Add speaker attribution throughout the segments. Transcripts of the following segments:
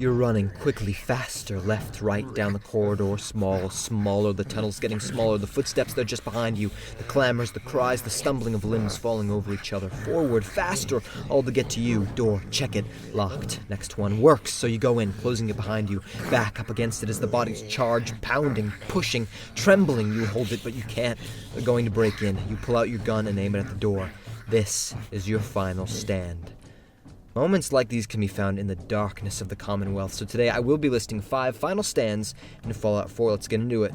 Speaker 1: You're running quickly, faster, left, right, down the corridor, smaller, the tunnel's getting smaller, the footsteps, they're just behind you, the clamors, the cries, the stumbling of limbs falling over each other, forward, faster, all to get to you. Door, check it, locked. Next one works, so you go in, closing it behind you, back up against it as the bodies charge, pounding, pushing, trembling. You hold it, but you can't. They're going to break in. You pull out your gun and aim it at the door. This is your final stand. Moments like these can be found in the darkness of the Commonwealth, so today I will be listing 5 final stands in Fallout 4. Let's get into it.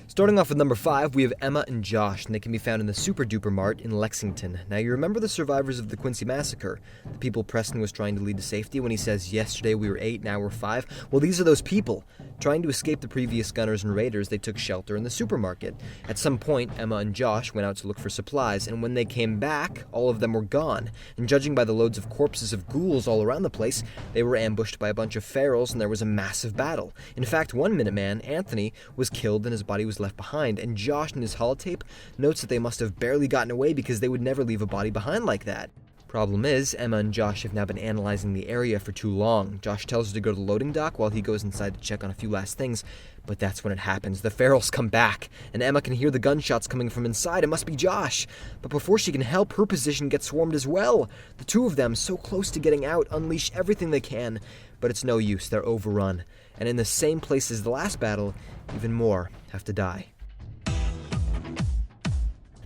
Speaker 1: Starting off with number 5, we have Emma and Josh, and they can be found in the Duper Mart in Lexington. Now, you remember the survivors of the Quincy Massacre? The people Preston was trying to lead to safety when he says, yesterday we were 8, now we're 5? Well, these are those people. Trying to escape the previous gunners and raiders, they took shelter in the supermarket. At some point, Emma and Josh went out to look for supplies, and when they came back, all of them were gone. And judging by the loads of corpses of ghouls all around the place, they were ambushed by a bunch of ferals, and there was a massive battle. In fact, one Minuteman, Anthony, was killed and his body was left behind, and Josh in his holotape notes that they must have barely gotten away because they would never leave a body behind like that. Problem is, Emma and Josh have now been analyzing the area for too long. Josh tells her to go to the loading dock while he goes inside to check on a few last things, but that's when it happens. The ferals come back, and Emma can hear the gunshots coming from inside. It must be Josh. But before she can help, her position gets swarmed as well. The two of them, so close to getting out, unleash everything they can, but it's no use. They're overrun. And in the same place as the last battle, even more have to die.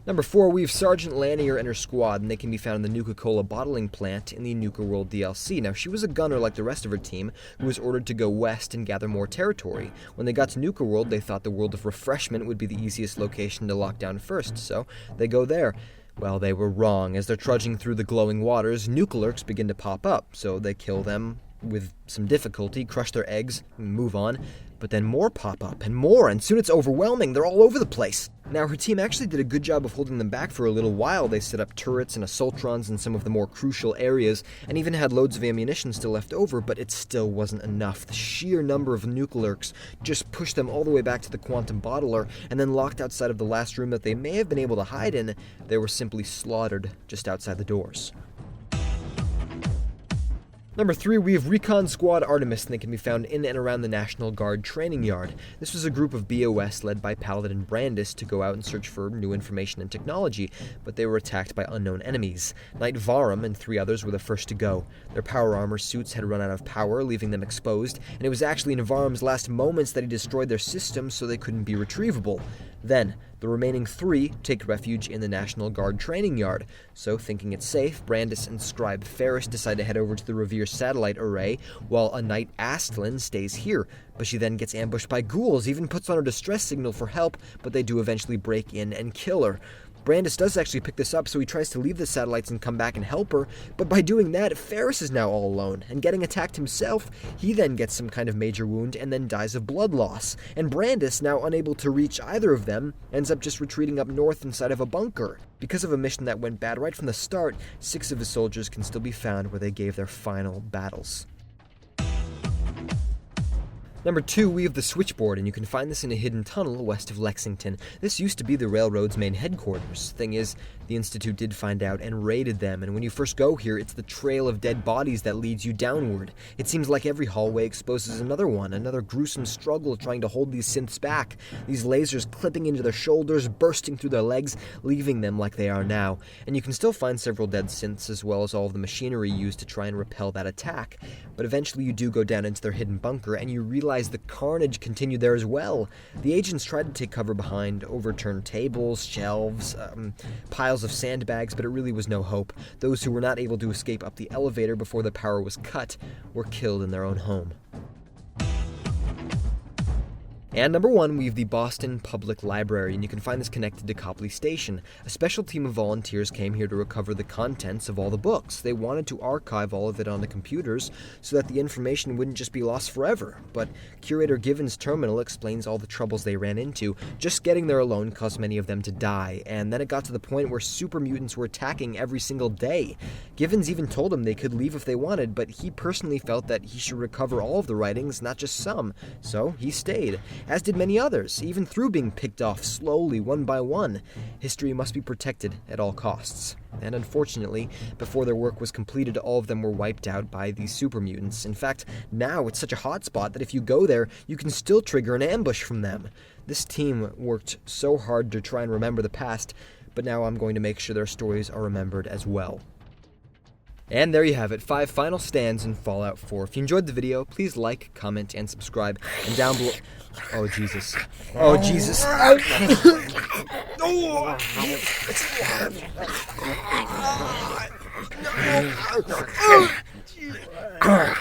Speaker 1: Number 4, we have Sergeant Lanier and her squad, and they can be found in the Nuka-Cola bottling plant in the Nuka World DLC. Now, she was a gunner like the rest of her team, who was ordered to go west and gather more territory. When they got to Nuka World, they thought the World of Refreshment would be the easiest location to lock down first, so they go there. Well, they were wrong. As they're trudging through the glowing waters, Nuka-Lurks begin to pop up, so they kill them with some difficulty, crush their eggs, and move on. But then more pop up, and more, and soon it's overwhelming. They're all over the place. Now, her team actually did a good job of holding them back for a little while. They set up turrets and assaultrons in some of the more crucial areas, and even had loads of ammunition still left over, but it still wasn't enough. The sheer number of Nuka-Lurks just pushed them all the way back to the Quantum Bottler, and then locked outside of the last room that they may have been able to hide in, they were simply slaughtered just outside the doors. Number 3, we have Recon Squad Artemis, and they can be found in and around the National Guard training yard. This was a group of BOS led by Paladin Brandis to go out and search for new information and technology, but they were attacked by unknown enemies. Knight Varum and 3 others were the first to go. Their power armor suits had run out of power, leaving them exposed, and it was actually in Varum's last moments that he destroyed their systems so they couldn't be retrievable. Then, the remaining 3 take refuge in the National Guard training yard. So, thinking it's safe, Brandis and Scribe Ferris decide to head over to the Revere satellite array, while a Knight Astlin stays here. But she then gets ambushed by ghouls, even puts on her distress signal for help, but they do eventually break in and kill her. Brandis does actually pick this up, so he tries to leave the satellites and come back and help her, but by doing that, Ferris is now all alone, and getting attacked himself, he then gets some kind of major wound and then dies of blood loss. And Brandis, now unable to reach either of them, ends up just retreating up north inside of a bunker. Because of a mission that went bad right from the start, 6 of his soldiers can still be found where they gave their final battles. Number 2, we have the Switchboard, and you can find this in a hidden tunnel west of Lexington. This used to be the railroad's main headquarters. Thing is, the Institute did find out and raided them, and when you first go here, it's the trail of dead bodies that leads you downward. It seems like every hallway exposes another one, another gruesome struggle trying to hold these synths back. These lasers clipping into their shoulders, bursting through their legs, leaving them like they are now. And you can still find several dead synths, as well as all of the machinery used to try and repel that attack. But eventually you do go down into their hidden bunker, and you realize the carnage continued there as well. The agents tried to take cover behind overturned tables, shelves, piles of sandbags, but it really was no hope. Those who were not able to escape up the elevator before the power was cut were killed in their own home. And number 1, we have the Boston Public Library, and you can find this connected to Copley Station. A special team of volunteers came here to recover the contents of all the books. They wanted to archive all of it onto computers so that the information wouldn't just be lost forever. But Curator Given's terminal explains all the troubles they ran into. Just getting there alone caused many of them to die, and then it got to the point where super mutants were attacking every single day. Givens even told them they could leave if they wanted, but he personally felt that he should recover all of the writings, not just some, so he stayed. as did many others, even through being picked off slowly, one by one. History must be protected at all costs. And unfortunately, before their work was completed, all of them were wiped out by these super mutants. In fact, now it's such a hot spot that if you go there, you can still trigger an ambush from them. This team worked so hard to try and remember the past, but now I'm going to make sure their stories are remembered as well. And there you have it, 5 final stands in Fallout 4. If you enjoyed the video, please like, comment, and subscribe. And down below... Oh, Jesus. Oh, Jesus. Oh.